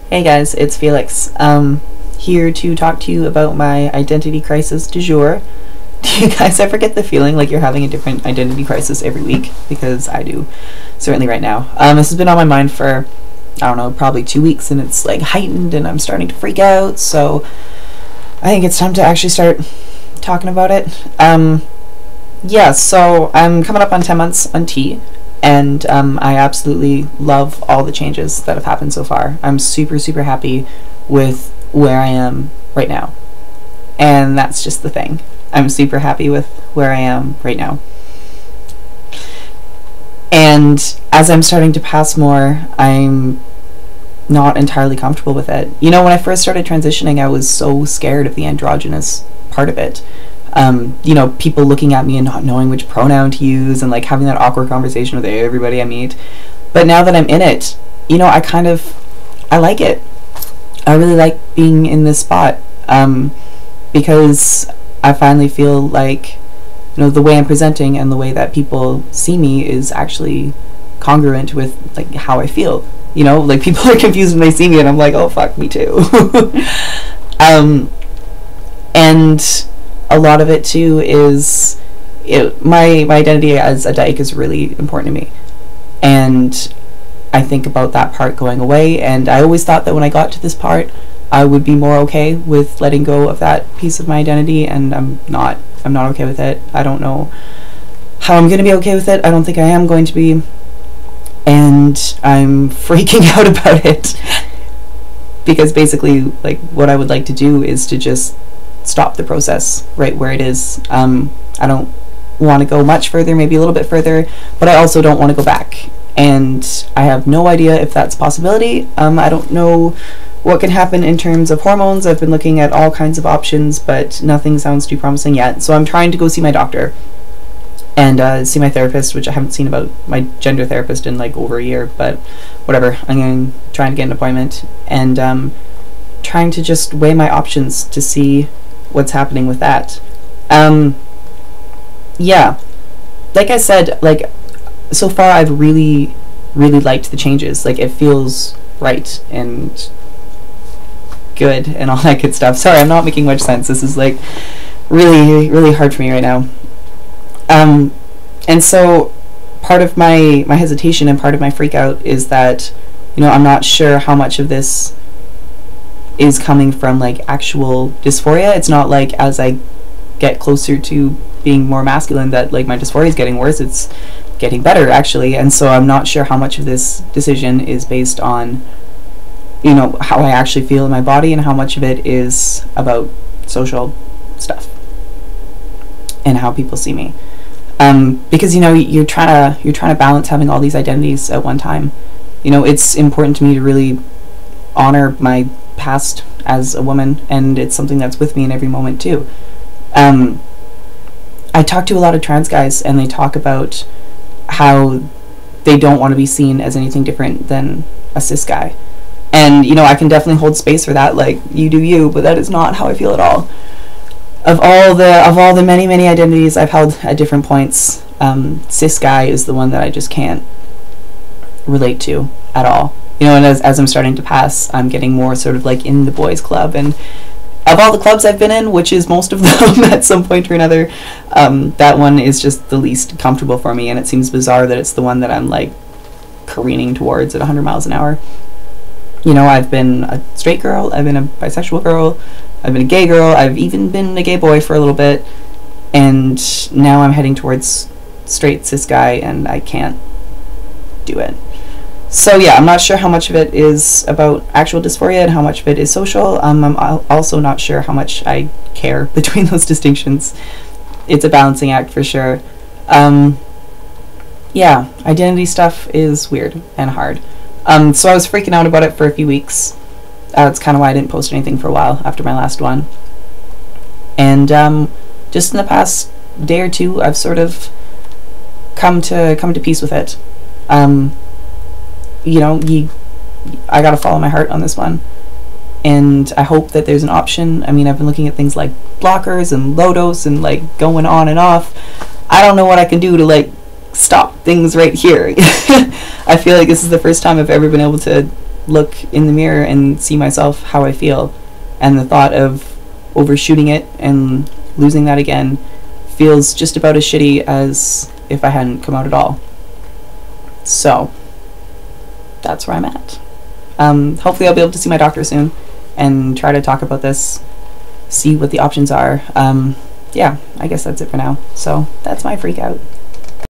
Hey guys, it's Felix. Here to talk to you about my identity crisis du jour. Do you guys ever get the feeling like you're having a different identity crisis every week? Because I do, certainly right now. This has been on my mind for, I don't know, probably 2 weeks, and it's like heightened and I'm starting to freak out, so I think it's time to actually start talking about it. Yeah, so I'm coming up on 10 months on T, and I absolutely love all the changes that have happened so far. I'm super, super happy with where I am right now. And that's just the thing. I'm super happy with where I am right now. And as I'm starting to pass more, I'm not entirely comfortable with it. You know, when I first started transitioning, I was so scared of the androgynous part of it. You know, people looking at me and not knowing which pronoun to use, and like having that awkward conversation with everybody I meet. But now that I'm in it, you know, I like it. I really like being in this spot, because I finally feel like, you know, the way I'm presenting and the way that people see me is actually congruent with like how I feel. You know, like people are confused when they see me and I'm like, oh fuck, me too. And a lot of it too is my identity as a dyke is really important to me, and I think about that part going away, and I always thought that when I got to this part I would be more okay with letting go of that piece of my identity, and I'm not okay with it. I don't know how I'm gonna be okay with it. I don't think I am going to be, and I'm freaking out about it because basically like what I would like to do is to just stop the process right where it is. I don't want to go much further, maybe a little bit further, but I also don't want to go back, and I have no idea if that's a possibility. I don't know what can happen in terms of hormones. I've been looking at all kinds of options, but nothing sounds too promising yet, so I'm trying to go see my doctor and see my therapist, which I haven't seen about my gender therapist in like over a year, but whatever. I'm trying to get an appointment, and trying to just weigh my options to see what's happening with that. Yeah, like I said, like so far I've really liked the changes. Like it feels right and good and all that good stuff. Sorry, I'm not making much sense. This is like really hard for me right now. And so part of my hesitation and part of my freak out is that, you know, I'm not sure how much of this is coming from like actual dysphoria. It's not like as I get closer to being more masculine that like my dysphoria is getting worse. It's getting better actually, and so I'm not sure how much of this decision is based on, you know, how I actually feel in my body, and how much of it is about social stuff and how people see me. Because you know, you're trying to balance having all these identities at one time. You know, it's important to me to really honor my past as a woman, and it's something that's with me in every moment too. I talk to a lot of trans guys, and they talk about how they don't want to be seen as anything different than a cis guy, and you know, I can definitely hold space for that. Like, you do you, but that is not how I feel at all. Of all the many identities I've held at different points, cis guy is the one that I just can't relate to at all. You know, and as I'm starting to pass, I'm getting more sort of like in the boys club, and of all the clubs I've been in, which is most of them at some point or another, that one is just the least comfortable for me, and it seems bizarre that it's the one that I'm like careening towards at 100 miles an hour. You know, I've been a straight girl, I've been a bisexual girl, I've been a gay girl, I've even been a gay boy for a little bit, and now I'm heading towards straight cis guy, and I can't do it. So yeah, I'm not sure how much of it is about actual dysphoria and how much of it is social. I'm also not sure how much I care between those distinctions. It's a balancing act for sure. Yeah, identity stuff is weird and hard. So I was freaking out about it for a few weeks. That's kind of why I didn't post anything for a while after my last one. And just in the past day or two, I've sort of come to peace with it. You know, I gotta follow my heart on this one, and I hope that there's an option. I mean, I've been looking at things like blockers and low dose and like going on and off. I don't know what I can do to like stop things right here. I feel like this is the first time I've ever been able to look in the mirror and see myself how I feel. And the thought of overshooting it and losing that again feels just about as shitty as if I hadn't come out at all. So that's where I'm at. Hopefully I'll be able to see my doctor soon and try to talk about this, see what the options are. Yeah, I guess that's it for now. So that's my freak out.